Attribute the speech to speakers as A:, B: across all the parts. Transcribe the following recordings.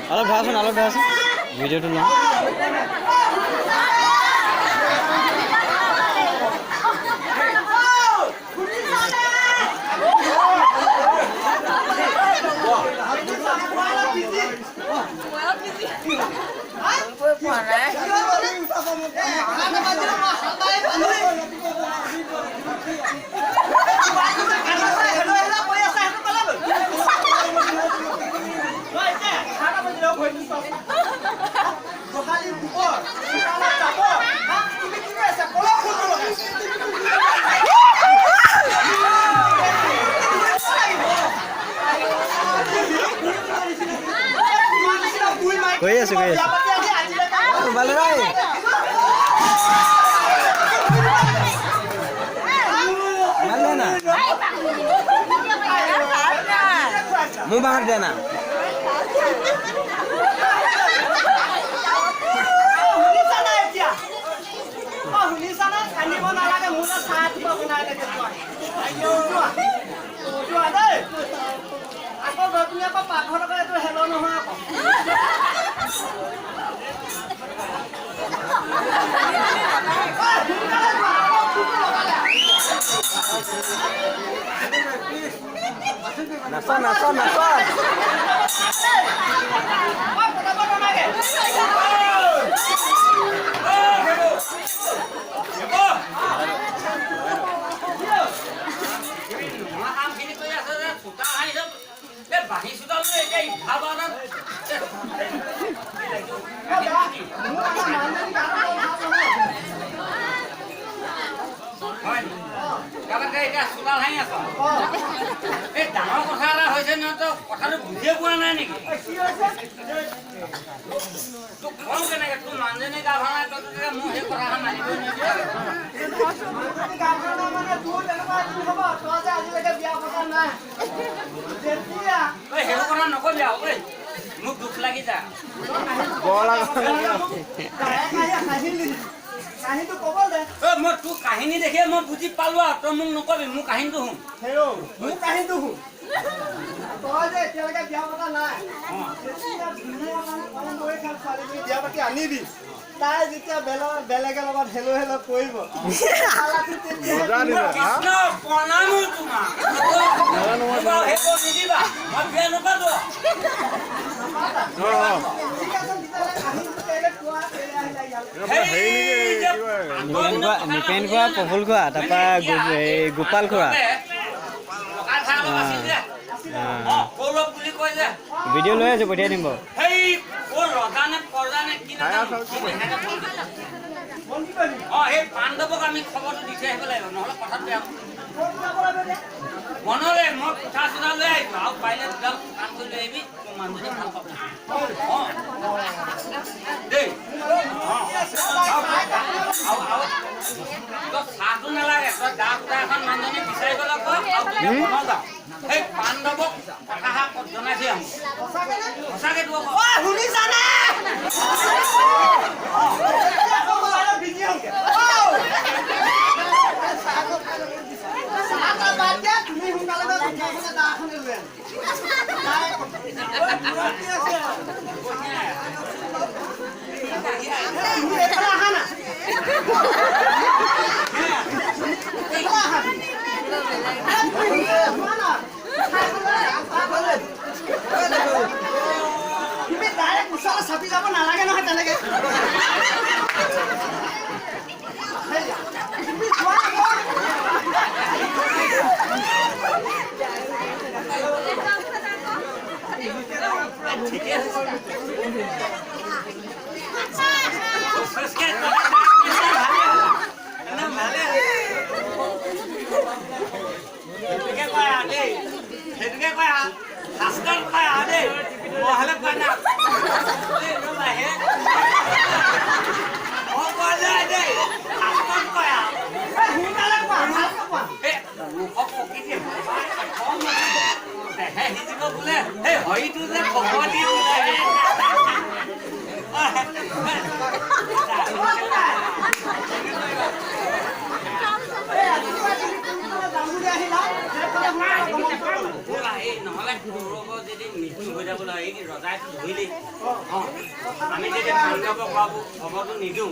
A: অলপ ধৰাচোন ভিডিঅ'টো লওঁ গৈ আছো ভালে ভাই ভালে না মোৰ বাহাত দে না নাচা বাহি চোতাল এতিয়া ইভাবা না এতিয়া চোতাল হাঁহি আছ এই ডাঙৰ কথা এটা হৈছে নহয় তই কথাটো বুজিয়ে পোৱা নাই নেকি তোক কওঁ কেনেকে তোৰ মানুহজনী গা ভাঙা তই মোৰ সেই কথা মানিব সেইবোৰ কথা নকবি আৰু মোক দুখ লাগি যা মই তোৰ কাহিনী দেখিয়ে মই বুজি পালো আৰু তই মোক নকবি মোৰ কাহিনীটো শুন
B: তই যে এতিয়ালৈকে বিয়া পতা নাই বিয়া পাতি আনিবি তাই যেতিয়া বেলেগে লগত হেলো কৰিব
A: নিপেন খোৱা প্ৰফুল খোৱা তাৰপৰা গোপাল খোৱা ভিডিঅ' লৈ আছো পঠিয়াই দিম বাৰু
C: পাণ্ডৱক আমি খবৰটো দি থৈ আহিব লাগিব নহ'লে কথাটো বেয়া মনলে মই পিঠা চিঠা লৈ আহিছো আৰু পাৰিলে দুডাল কাম কৰি লৈ আহিবি তোৰ মানুহজনী ভাল পাব দেই চাহটো নালাগে তই গা কুটা এখন মানুহজনী বিচাৰি গ'লে কয় যাওঁ সেই পাণ্ডৱক কথাষাৰ জনাই থৈ আহোঁ সঁচাকে তোক
B: শুনিছানে তুমি সোনকালে তুমি ডাইৰেক্ট ওচৰলৈ চাপি যাব নালাগে নহয় তেনেকে
C: নহ'লে গৌৰৱৰ যদি মৃত্যু হৈ যাবলৈ এই ৰজাই
A: বুজিলি আমি যদি পাণ্ডৱক খবৰটো নিদিওঁ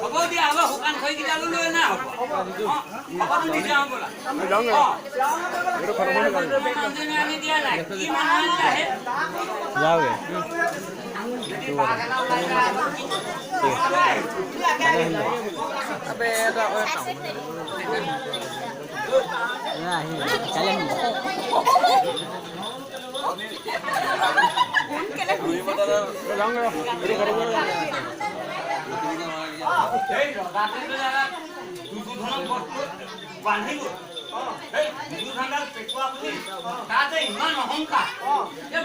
A: হ'ব দিয়া হ'ব শুকান খৰিকেইডালো লৈ নাই হ'ব খবৰটো দি যাওঁ বোলা মানুহজনে আনি দিয়া নাই কি মানুহ আনিলে আহে যদি বাঘ এটা ওলাই যায় তাতে ইমান অহংকাৰ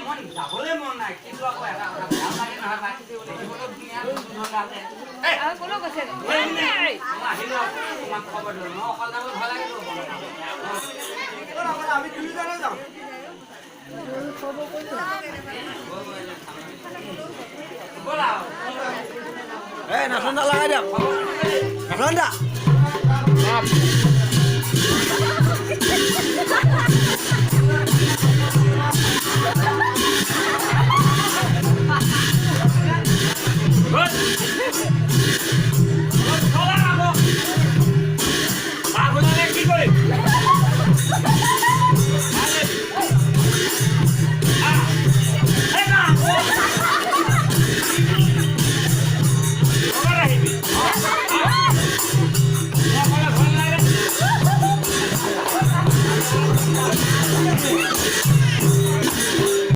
A: মন যাবলৈ মন নাই কিন্তু আকৌ এটা কথা বেয়া লাগে নহয় আহিলো তোমাক খবৰ দিলো মই অকল যাব ভাল লাগিব
B: আমি দুইজনে যাম
A: ব'লা
B: নাচন দা লগাই দিয়ক নাচন দা